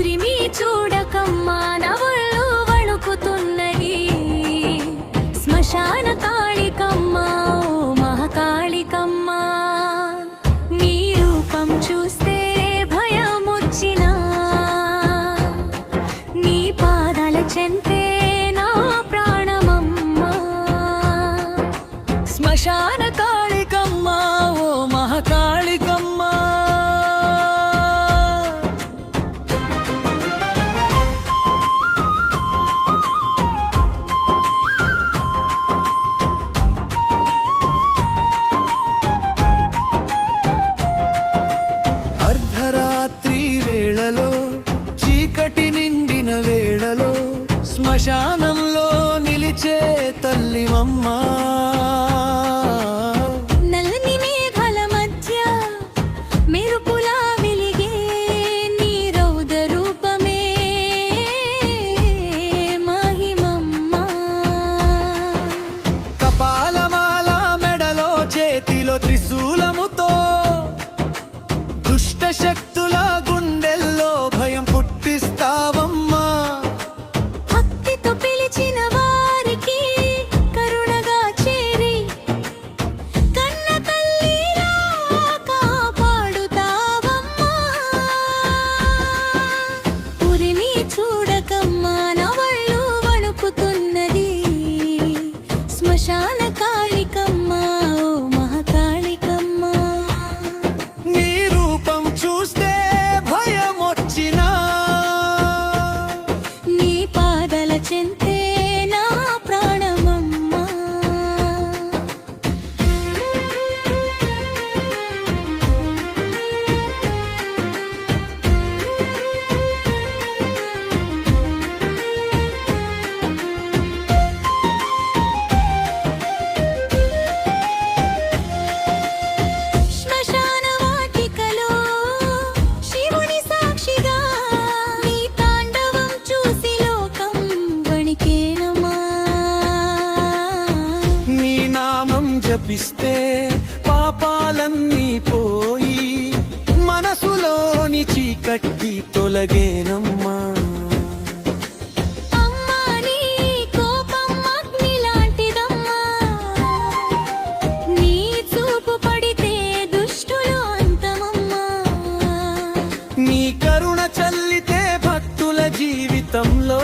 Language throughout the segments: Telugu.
ఉరిమి చూడకమ్మా నవళ్ళు వణుకుతున్నది శ్మశాన కాళికమ్మా ఓ మహాకాళికమ్మా నీ రూపం చూస్తే భయమొచ్చినా నీ పాదాల చెంతే నా ప్రాణమమ్మా శ్మశాన కాళికమ్మా ఓ మహాకాళికమ్మా చీకటి నిండిన వేళలో శ్మశానంలో నిలిచే తల్లివమ్మా నల్లని మేఘాల మధ్య మెరుపులా వెలిగే నీ రౌద రూపమే మహిమమ్మా కపాలమాల మెడలో చేతిలో త్రిశూలముతో దుష్ట శక్తుల గుండెల్లో భయం పుట్టిస్తావమ్మా భక్తితో పిలిచిన వారికి కరుణగా చేరి కన్న తల్లిలా కాపాడుతావమ్మా ఉరిమి చూడకమ్మా నవళ్ళు వణుకుతున్నది శ్మశాన కాళికమ్మా ఓ మహాకాళికమ్మా నీ రూపం చూస్తే భయమొచ్చినా నీ పాదల చెంతే నా ప్రాణమమ్మా శ్మశాన వాటికలో శివుని సాక్షిగా నీ తాండవం చూసి లోకం వణికేనమ్మా నీ నామం జపిస్తే పాపాలన్నీ పోయి మనసులోని చీకటి తొలగేనమ్మా అమ్మా నీ కోపం అగ్ని లాంటిదమ్మా నీ చూపు పడితే దుష్టులు అంతమమ్మా నీ కరుణ చల్లితే భక్తుల జీవితంలో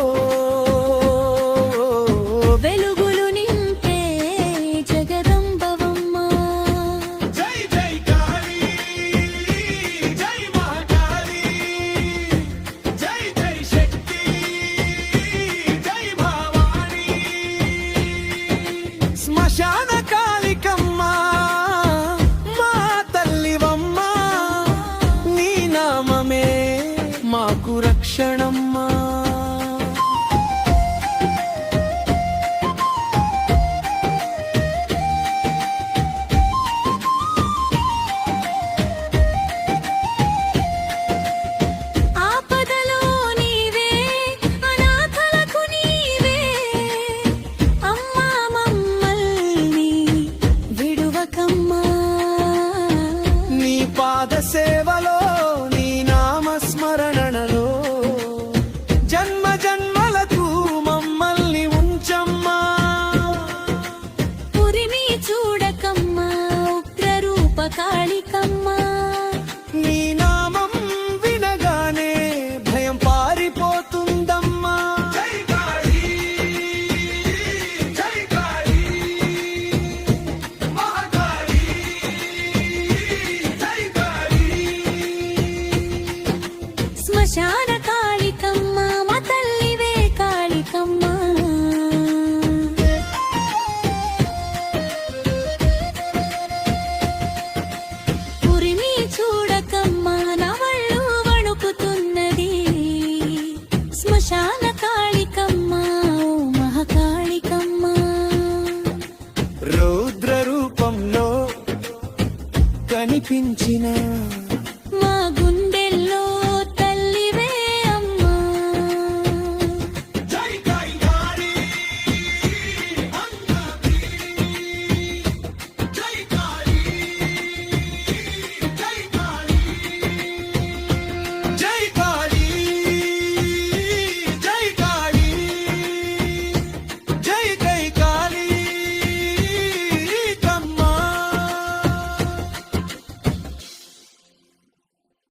వెలుగులు నింపే జగదంబవమ్మా జై జై కాళీ జై మహాకాళీ జై జై శక్తి జై భవానీ శ్మశాన కాళికమ్మా మా తల్లివమ్మా నీ నామమే మాకు రక్షణమ్మా ఆపదలో నీవే అనాథలకు నీవే అమ్మా మమ్మల్ని విడువకమ్మా నీ పాద సేవలో నీ నామస్మరణలో జన్మ జన్మలకు మమ్మల్ని ఉంచమ్మా ఉరిమి చూడకమ్మా ఉగ్రరూప కాళికమ్మా నీ నామం వినగానే భయం పారిపోతుందమ్మా జై కాళీ జై కాళీ మహాకాళీ జై కాళీ శ్మశాన కాళికమ్మా మా తల్లివే కాళికమ్మా ఉరిమి చూడకమ్మా నవళ్ళు వణుకుతున్నది శ్మశాన కాళికమ్మా ఓ మహాకాళికమ్మా రౌద్ర రూపంలో కనిపించిన